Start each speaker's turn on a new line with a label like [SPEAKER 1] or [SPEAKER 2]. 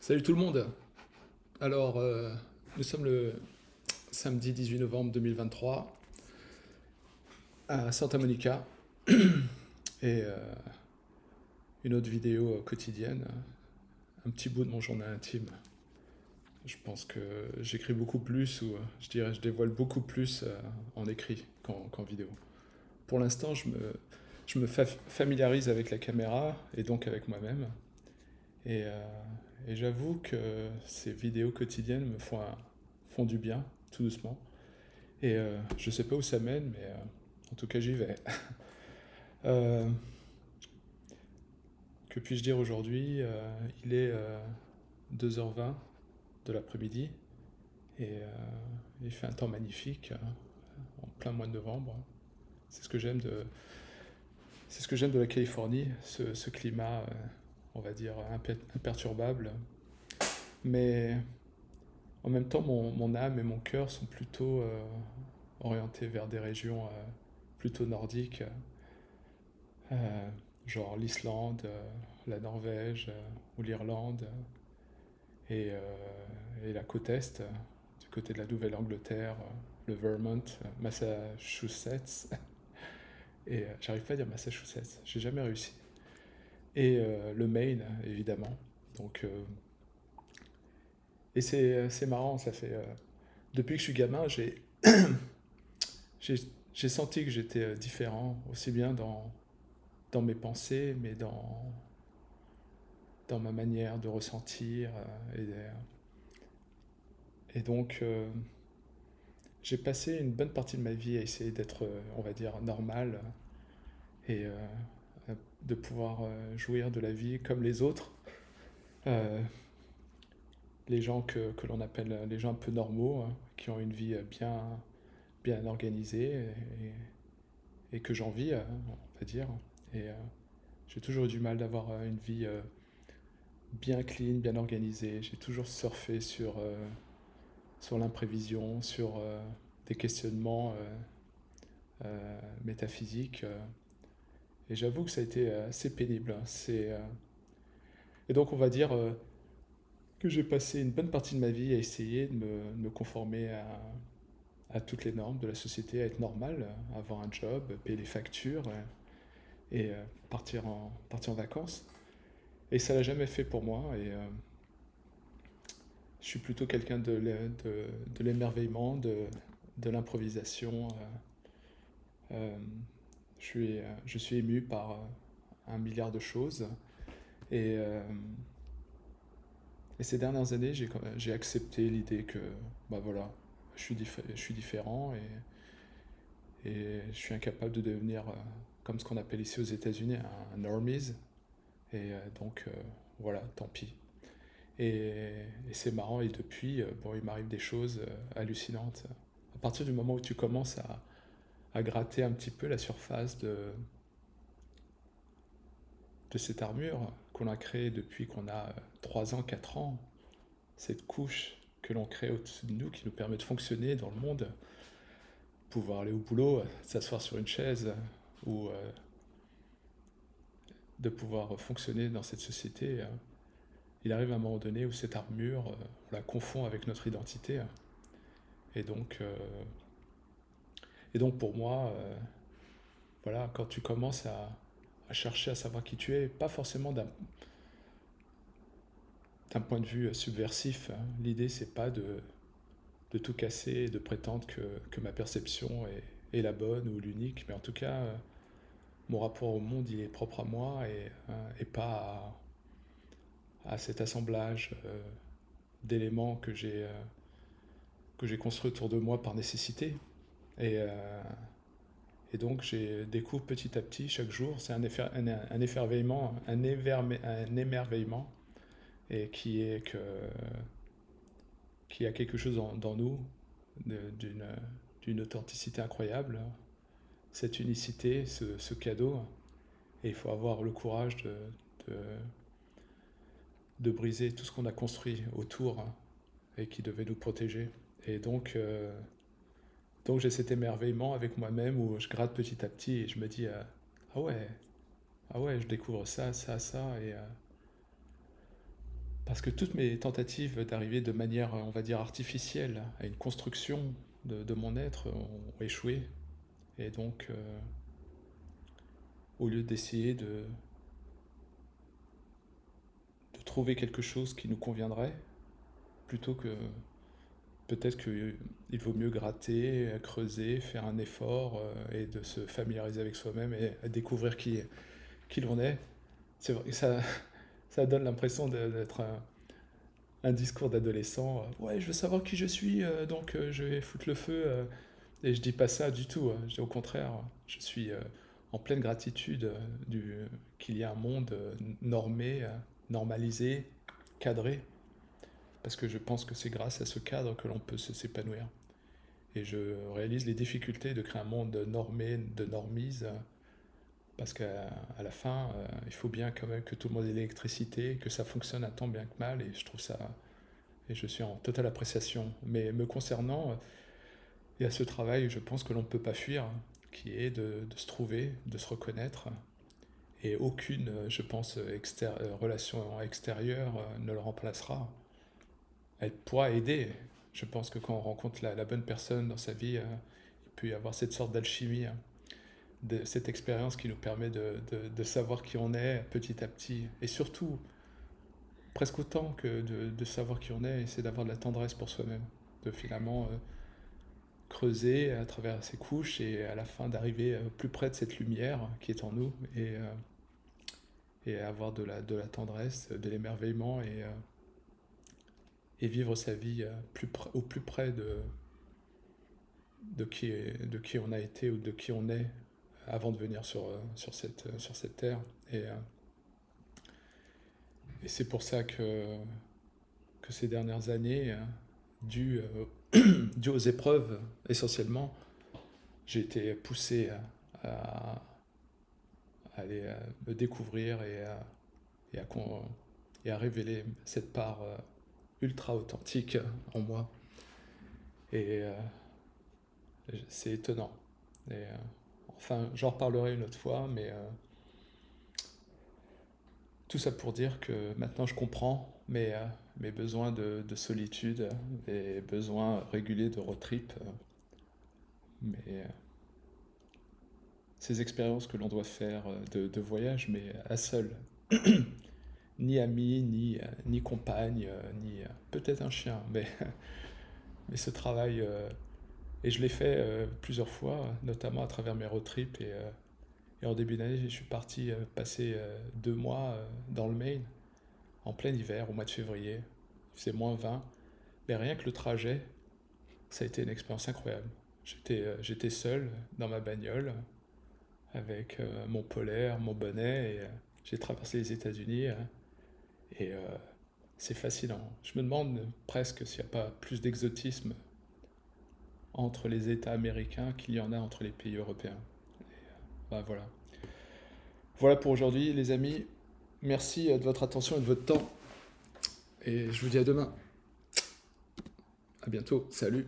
[SPEAKER 1] Salut tout le monde. Alors, nous sommes le samedi 18 novembre 2023 à Santa Monica et une autre vidéo quotidienne, un petit bout de mon journal intime. Je pense que j'écris beaucoup plus, ou je dirais je dévoile beaucoup plus en écrit qu'en vidéo. Pour l'instant, je me familiarise avec la caméra et donc avec moi-même. Et, euh, et j'avoue que ces vidéos quotidiennes font du bien, tout doucement. Et je sais pas où ça mène, mais en tout cas j'y vais. Euh, que puis-je dire aujourd'hui? Il est 2h20 de l'après-midi et il fait un temps magnifique en plein mois de novembre. C'est ce que j'aime de, c'est ce que j'aime de la Californie, ce climat, on va dire, imperturbable. Mais en même temps, mon âme et mon cœur sont plutôt orientés vers des régions plutôt nordiques, euh, genre l'Islande, la Norvège ou l'Irlande et la côte est, du côté de la Nouvelle-Angleterre, le Vermont, Massachusetts. Et j'arrive pas à dire Massachusetts, j'ai jamais réussi. Et le Maine, évidemment. Donc, et c'est marrant, ça fait. Depuis que je suis gamin, j'ai j'ai senti que j'étais différent, aussi bien dans mes pensées, mais dans ma manière de ressentir. Et donc, j'ai passé une bonne partie de ma vie à essayer d'être, on va dire, normal et de pouvoir jouir de la vie comme les autres. Euh, les gens que l'on appelle les gens un peu normaux, hein, qui ont une vie bien organisée et que j'envie, on va dire. Et j'ai toujours eu du mal d'avoir une vie bien clean, bien organisée. J'ai toujours surfé sur l'imprévision, sur des questionnements métaphysiques. Et j'avoue que ça a été assez pénible, hein. Et donc on va dire que j'ai passé une bonne partie de ma vie à essayer de me conformer à toutes les normes de la société, à être normal, avoir un job, payer les factures et partir en vacances. Et ça l'a jamais fait pour moi. Et je suis plutôt quelqu'un de l'émerveillement, de l'improvisation. Je suis ému par un milliard de choses. Et, euh, et ces dernières années, j'ai accepté l'idée que, bah voilà, je suis différent et je suis incapable de devenir, comme ce qu'on appelle ici aux États-Unis, un normies. Et donc, voilà, tant pis. Et c'est marrant, et depuis, bon, il m'arrive des choses hallucinantes. À partir du moment où tu commences à gratter un petit peu la surface de cette armure qu'on a créée depuis qu'on a 3 ans, 4 ans, cette couche que l'on crée au-dessus de nous qui nous permet de fonctionner dans le monde, pouvoir aller au boulot, s'asseoir sur une chaise ou de pouvoir fonctionner dans cette société. Il arrive à un moment donné où cette armure, on la confond avec notre identité. Et donc, euh, et donc pour moi, voilà, quand tu commences à chercher à savoir qui tu es, pas forcément d'un point de vue subversif, hein. L'idée, c'est pas de tout casser et de prétendre que ma perception est la bonne ou l'unique, mais en tout cas, mon rapport au monde, il est propre à moi et pas à cet assemblage d'éléments que j'ai construit autour de moi par nécessité. Et, euh, et donc, j'ai découvre petit à petit, chaque jour, c'est un efferveillement, un émerveillement, et qui a quelque chose dans nous d'une authenticité incroyable, cette unicité, ce cadeau. Et il faut avoir le courage de, de briser tout ce qu'on a construit autour, hein, et qui devait nous protéger. Et donc j'ai cet émerveillement avec moi-même où je gratte petit à petit et je me dis ah ouais, ah ouais, je découvre ça, ça, ça. Parce que toutes mes tentatives d'arriver de manière, on va dire, artificielle à une construction de mon être ont échoué. Et donc, au lieu d'essayer de trouver quelque chose qui nous conviendrait, plutôt que peut-être qu'il vaut mieux gratter, creuser, faire un effort et de se familiariser avec soi-même et découvrir qui l'on est. C'est vrai, ça donne l'impression d'être un discours d'adolescent. Ouais, je veux savoir qui je suis, donc je vais foutre le feu. Et je dis pas ça du tout. Je dis au contraire, je suis en pleine gratitude qu'il y a un monde normé, normalisé, cadré, parce que je pense que c'est grâce à ce cadre que l'on peut s'épanouir. Et je réalise les difficultés de créer un monde normé, de normise, parce qu'à la fin, il faut bien quand même que tout le monde ait l'électricité, que ça fonctionne un tant bien que mal, et je trouve ça, et je suis en totale appréciation. Mais me concernant, il y a ce travail, je pense que l'on ne peut pas fuir, qui est de se trouver, de se reconnaître, et aucune, je pense, relation extérieure ne le remplacera. Elle pourra aider. Je pense que quand on rencontre la bonne personne dans sa vie, il peut y avoir cette sorte d'alchimie, cette expérience qui nous permet de savoir qui on est petit à petit. Et surtout, presque autant que de savoir qui on est, c'est d'avoir de la tendresse pour soi-même. De finalement creuser à travers ces couches et à la fin d'arriver plus près de cette lumière qui est en nous et avoir de la tendresse, de l'émerveillement et vivre sa vie au plus près de qui on a été ou de qui on est avant de venir sur cette terre. Et c'est pour ça que ces dernières années, dû aux épreuves essentiellement, j'ai été poussé à aller me découvrir et à révéler cette part ultra authentique en moi. Et c'est étonnant. Et, enfin, j'en reparlerai une autre fois, mais tout ça pour dire que maintenant je comprends mes besoins de solitude, mes besoins réguliers de road trip, mais ces expériences que l'on doit faire de voyage, mais à seul. Ni ami, ni compagne, ni peut-être un chien, mais ce travail, et je l'ai fait plusieurs fois, notamment à travers mes road trips, et en début d'année, je suis parti passer 2 mois dans le Maine, en plein hiver, au mois de février. Il faisait -20, mais rien que le trajet, ça a été une expérience incroyable. J'étais seul dans ma bagnole, avec mon polaire, mon bonnet, et j'ai traversé les États-Unis, et c'est fascinant. Je me demande presque s'il n'y a pas plus d'exotisme entre les États américains qu'il y en a entre les pays européens. Bah voilà. Voilà pour aujourd'hui, les amis. Merci de votre attention et de votre temps. Et je vous dis à demain. À bientôt. Salut.